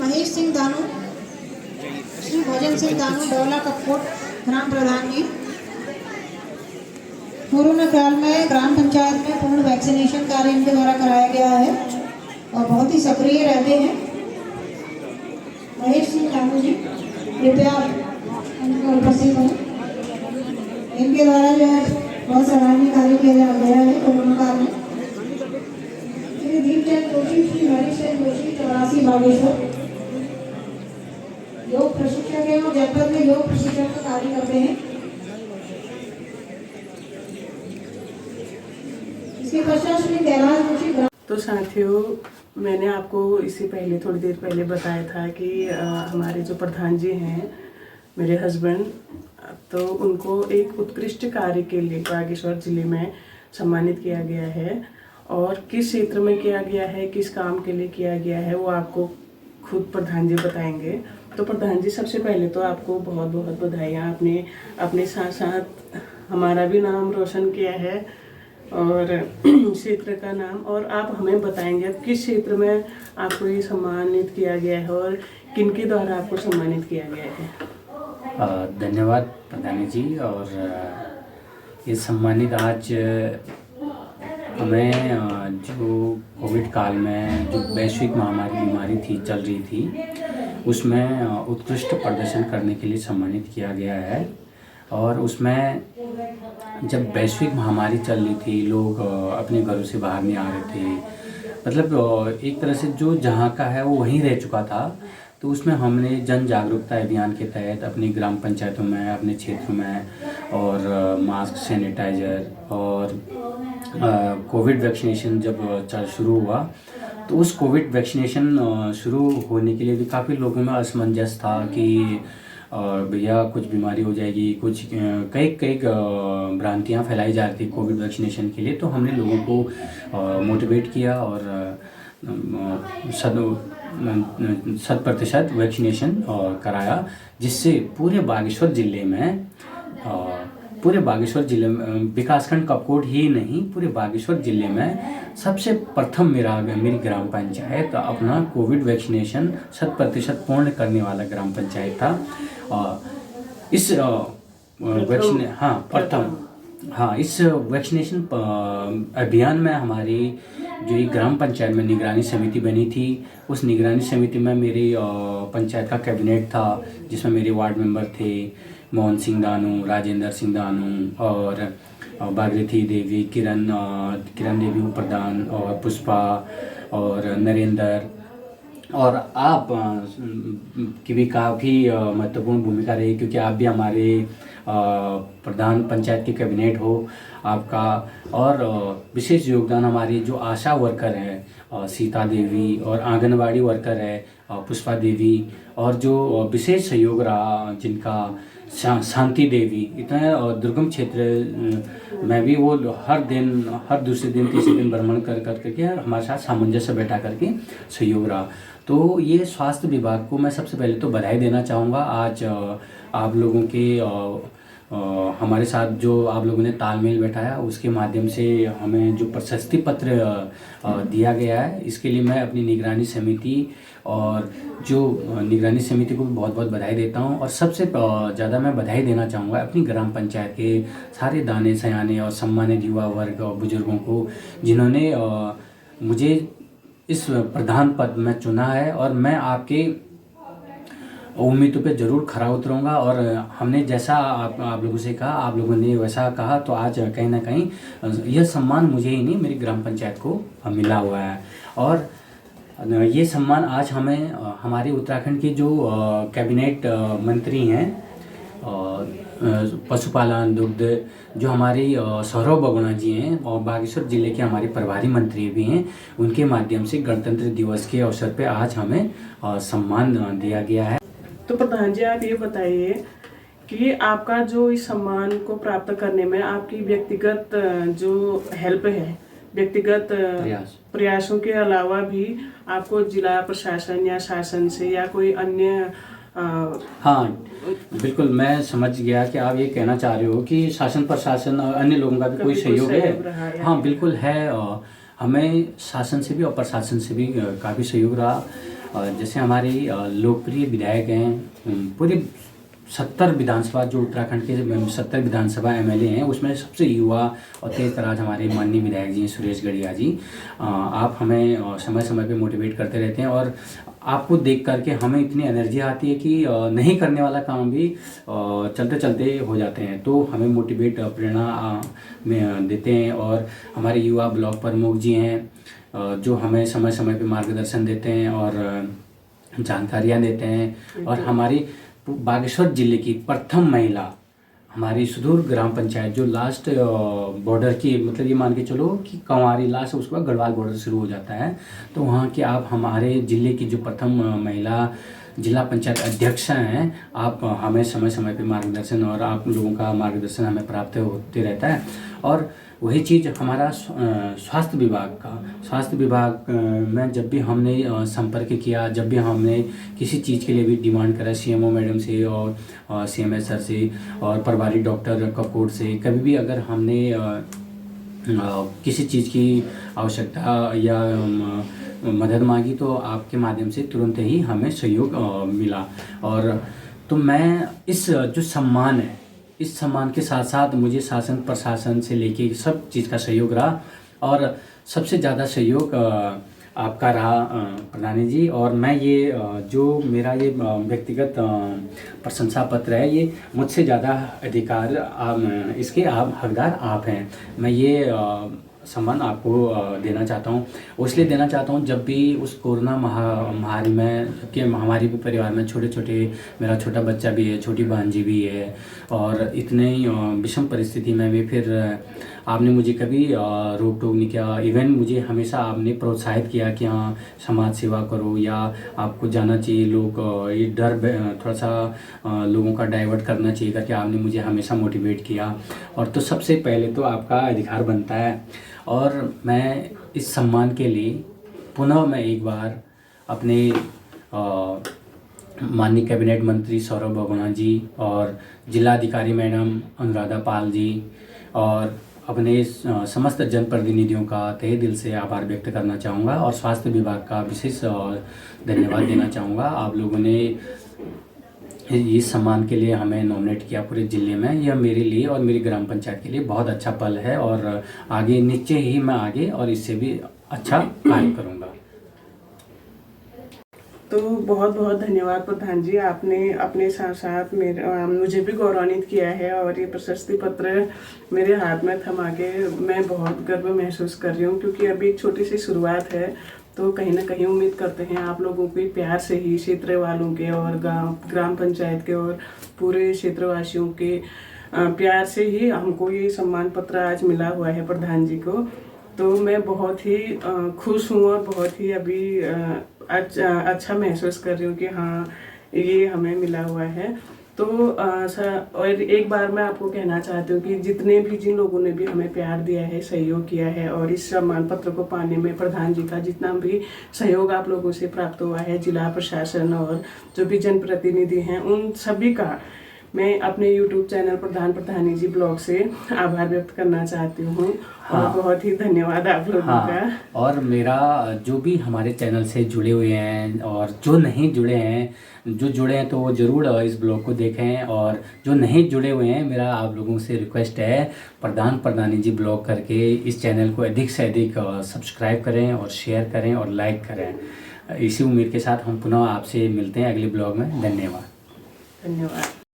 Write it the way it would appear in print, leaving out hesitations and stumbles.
महेश सिंह दानू, श्री भजन सिंह दानू, डोला कपकोट ग्राम प्रधान जी। कोरोना काल में ग्राम पंचायत में पूर्ण वैक्सीनेशन कार्य इनके द्वारा कराया गया है और बहुत ही सक्रिय रहते हैं। महेश सिंह दानू जी कृपया उपस्थित हों। इनके द्वारा जो है बहुत सराहनीय कार्य किया गया है कोरोना काल में। श्री दीपचंद जोशी, श्री हरीशचंद जोशी, 84 बागेश्वर, योग प्रशिक्षक है और जनपद में योग प्रशिक्षण का कार्य करते हैं। इसके पश्चात श्री कैलाश जोशी। तो साथियों, मैंने आपको इससे पहले थोड़ी देर पहले बताया था कि हमारे जो प्रधान जी हैं, मेरे हस्बैंड, तो उनको एक उत्कृष्ट कार्य के लिए बागेश्वर जिले में सम्मानित किया गया है। और किस क्षेत्र में किया गया है, किस काम के लिए किया गया है, वो आपको खुद प्रधान जी बताएंगे। तो प्रधान जी, सबसे पहले तो आपको बहुत बहुत बधाइयाँ। आपने अपने साथ साथ हमारा भी नाम रोशन किया है और क्षेत्र का नाम। और आप हमें बताएंगे किस क्षेत्र में आपको ये सम्मानित किया गया है और किनके द्वारा आपको सम्मानित किया गया है। धन्यवाद प्रधानी जी। और ये सम्मानित आज हमें जो कोविड काल में जो वैश्विक महामारी बीमारी थी चल रही थी, उसमें उत्कृष्ट प्रदर्शन करने के लिए सम्मानित किया गया है। और उसमें जब वैश्विक महामारी चल रही थी, लोग अपने घरों से बाहर नहीं आ रहे थे, मतलब एक तरह से जो जहाँ का है वो वहीं रह चुका था। तो उसमें हमने जन जागरूकता अभियान के तहत अपनी ग्राम पंचायतों में, अपने क्षेत्र में, और मास्क, सैनिटाइज़र और कोविड वैक्सीनेशन जब शुरू हुआ, तो उस कोविड वैक्सीनेशन शुरू होने के लिए भी काफ़ी लोगों में असमंजस था कि भैया कुछ बीमारी हो जाएगी, कुछ कई भ्रांतियाँ फैलाई जा रही थी कोविड वैक्सीनेशन के लिए। तो हमने लोगों को मोटिवेट किया और 100% वैक्सीनेशन कराया, जिससे पूरे बागेश्वर ज़िले में विकासखंड कपकोट ही नहीं, पूरे बागेश्वर ज़िले में सबसे प्रथम मेरी ग्राम पंचायत अपना कोविड वैक्सीनेशन 100% पूर्ण करने वाला ग्राम पंचायत था। इस इस वैक्सीनेशन अभियान में हमारी जो ये ग्राम पंचायत में निगरानी समिति बनी थी, उस निगरानी समिति में मेरी पंचायत का कैबिनेट था, जिसमें मेरे वार्ड मेंबर थे मोहन सिंह दानू, राजेंद्र सिंह दानू और भागीरथी देवी, किरण देवी प्रधान, और पुष्पा और नरेंद्र। और आप की भी काफ़ी महत्वपूर्ण भूमिका रही, क्योंकि आप भी हमारे प्रधान पंचायत के कैबिनेट हो आपका। और विशेष योगदान हमारी जो आशा वर्कर है सीता देवी, और आंगनवाड़ी वर्कर है पुष्पा देवी, और जो विशेष सहयोग रहा जिनका शांति देवी। इतना दुर्गम क्षेत्र में भी वो हर दूसरे दिन तीसरे दिन भ्रमण करके हमारे साथ सामंजस्य बैठा करके सहयोग रहा। तो ये स्वास्थ्य विभाग को मैं सबसे पहले तो बधाई देना चाहूँगा। आज आप लोगों के हमारे साथ जो आप लोगों ने तालमेल बैठाया, उसके माध्यम से हमें जो प्रशस्ति पत्र दिया गया है, इसके लिए मैं अपनी निगरानी समिति और जो निगरानी समिति को भी बहुत बहुत बधाई देता हूं। और सबसे ज़्यादा मैं बधाई देना चाहूँगा अपनी ग्राम पंचायत के सारे दाने सयाने और सम्मानित युवा वर्ग और बुजुर्गों को, जिन्होंने मुझे इस प्रधान पद में चुना है। और मैं आपके उम्मीदों पे ज़रूर खरा उतरूँगा। और हमने जैसा आप लोगों से कहा, आप लोगों ने वैसा कहा, तो आज कहीं ना कहीं यह सम्मान मुझे ही नहीं, मेरी ग्राम पंचायत को मिला हुआ है। और ये सम्मान आज हमें हमारे उत्तराखंड के जो कैबिनेट मंत्री हैं, पशुपालन, दुग्ध, जो हमारे सौरभ बगुणा जी हैं, और बागेश्वर जिले के हमारे प्रभारी मंत्री भी हैं, उनके माध्यम से गणतंत्र दिवस के अवसर पे आज हमें सम्मान दिया गया है। तो प्रधान जी, आप ये बताइए कि आपका जो इस सम्मान को प्राप्त करने में आपकी व्यक्तिगत जो हेल्प है, व्यक्तिगत प्रयासों के अलावा भी आपको जिला प्रशासन या शासन से या कोई अन्य हाँ बिल्कुल, मैं समझ गया कि आप ये कहना चाह रहे हो कि शासन प्रशासन और अन्य लोगों का भी कोई सहयोग है। हाँ बिल्कुल है, हमें शासन से भी और प्रशासन से भी काफ़ी सहयोग रहा। जैसे हमारे लोकप्रिय विधायक हैं, पूरे 70 विधानसभा, जो उत्तराखंड के 70 विधानसभा एमएलए हैं, उसमें सबसे युवा और तेज तराज हमारे माननीय विधायक जी हैं, सुरेश गढ़िया जी। आप हमें समय समय पे मोटिवेट करते रहते हैं और आपको देख करके हमें इतनी एनर्जी आती है कि नहीं करने वाला काम भी चलते चलते हो जाते हैं। तो हमें मोटिवेट, प्रेरणा में देते हैं। और हमारे युवा ब्लॉक प्रमुख जी हैं जो हमें समय समय पे मार्गदर्शन देते हैं और जानकारियाँ देते हैं। और हमारी बागेश्वर जिले की प्रथम महिला, हमारी सुदूर ग्राम पंचायत जो लास्ट बॉर्डर की, मतलब ये मान के चलो कि कंवारी लास्ट, उसके बाद गढ़वाल बॉर्डर शुरू हो जाता है, तो वहाँ के आप हमारे ज़िले की जो प्रथम महिला जिला पंचायत अध्यक्ष हैं। आप हमें समय समय पे मार्गदर्शन, और आप लोगों का मार्गदर्शन हमें प्राप्त होते रहता है। और वही चीज़ हमारा स्वास्थ्य विभाग में जब भी हमने संपर्क किया, जब भी हमने किसी चीज़ के लिए भी डिमांड करा सीएमओ मैडम से और सीएमएस सर से और प्रभारी डॉक्टर कपूर से, कभी भी अगर हमने किसी चीज़ की आवश्यकता या मदद मांगी तो आपके माध्यम से तुरंत ही हमें सहयोग मिला। और तो मैं इस जो सम्मान है, इस सम्मान के साथ साथ मुझे शासन प्रशासन से लेके सब चीज़ का सहयोग रहा। और सबसे ज़्यादा सहयोग आपका रहा प्रधानी जी। और मैं ये जो मेरा ये व्यक्तिगत प्रशंसा पत्र है, ये मुझसे ज़्यादा अधिकार इसके आप हकदार आप हैं। मैं ये सम्मान आपको देना चाहता हूँ, इसलिए देना चाहता हूँ जब भी उस कोरोना महामारी में, जबकि हमारे भी परिवार में छोटे छोटे, मेरा छोटा बच्चा भी है, छोटी भांजी भी है, और इतने विषम परिस्थिति में भी फिर आपने मुझे कभी रोक टोक नहीं किया। इवन मुझे हमेशा आपने प्रोत्साहित किया कि हाँ समाज सेवा करो, या आपको जाना चाहिए, लोग ये डर थोड़ा सा लोगों का डाइवर्ट करना चाहिए करके आपने मुझे हमेशा मोटिवेट किया। और तो सबसे पहले तो आपका अधिकार बनता है। और मैं इस सम्मान के लिए पुनः मैं एक बार अपने माननीय कैबिनेट मंत्री सौरभ बगुना जी और जिलाधिकारी मैडम अनुराधा पाल जी और अपने समस्त जनप्रतिनिधियों का तहे दिल से आभार व्यक्त करना चाहूँगा। और स्वास्थ्य विभाग का विशेष धन्यवाद देना चाहूँगा। आप लोगों ने इस सम्मान के लिए हमें नॉमिनेट किया पूरे ज़िले में। यह मेरे लिए और मेरी ग्राम पंचायत के लिए बहुत अच्छा पल है, और आगे नीचे ही मैं आगे और इससे भी अच्छा कार्य करूँगा। तो बहुत बहुत धन्यवाद प्रधान जी, आपने अपने साथ साथ मुझे भी गौरवान्वित किया है। और ये प्रशस्ति पत्र मेरे हाथ में थमा के मैं बहुत गर्व महसूस कर रही हूँ, क्योंकि अभी एक छोटी सी शुरुआत है। तो कहीं ना कहीं उम्मीद करते हैं आप लोगों के प्यार से ही, क्षेत्र वालों के और ग्राम पंचायत के और पूरे क्षेत्रवासियों के प्यार से ही हमको ये सम्मान पत्र आज मिला हुआ है प्रधान जी को। तो मैं बहुत ही खुश हूँ और बहुत ही अभी अच्छा महसूस कर रही हूँ कि हाँ ये हमें मिला हुआ है। तो और एक बार मैं आपको कहना चाहती हूँ कि जिन लोगों ने भी हमें प्यार दिया है, सहयोग किया है, और इस सम्मान पत्र को पाने में प्रधान जी का जितना भी सहयोग आप लोगों से प्राप्त हुआ है, जिला प्रशासन और जो भी जनप्रतिनिधि हैं, उन सभी का मैं अपने YouTube चैनल प्रधानी जी ब्लॉग से आभार व्यक्त करना चाहती हूँ। और बहुत ही धन्यवाद आप लोगों का। और मेरा जो भी हमारे चैनल से जुड़े हुए हैं और जो नहीं जुड़े हैं, जो जुड़े हैं तो वो ज़रूर इस ब्लॉग को देखें, और जो नहीं जुड़े हुए हैं मेरा आप लोगों से रिक्वेस्ट है प्रधानी जी ब्लॉग करके इस चैनल को अधिक से अधिक सब्सक्राइब करें और शेयर करें और लाइक करें। इसी उम्मीद के साथ हम पुनः आपसे मिलते हैं अगले ब्लॉग में। धन्यवाद।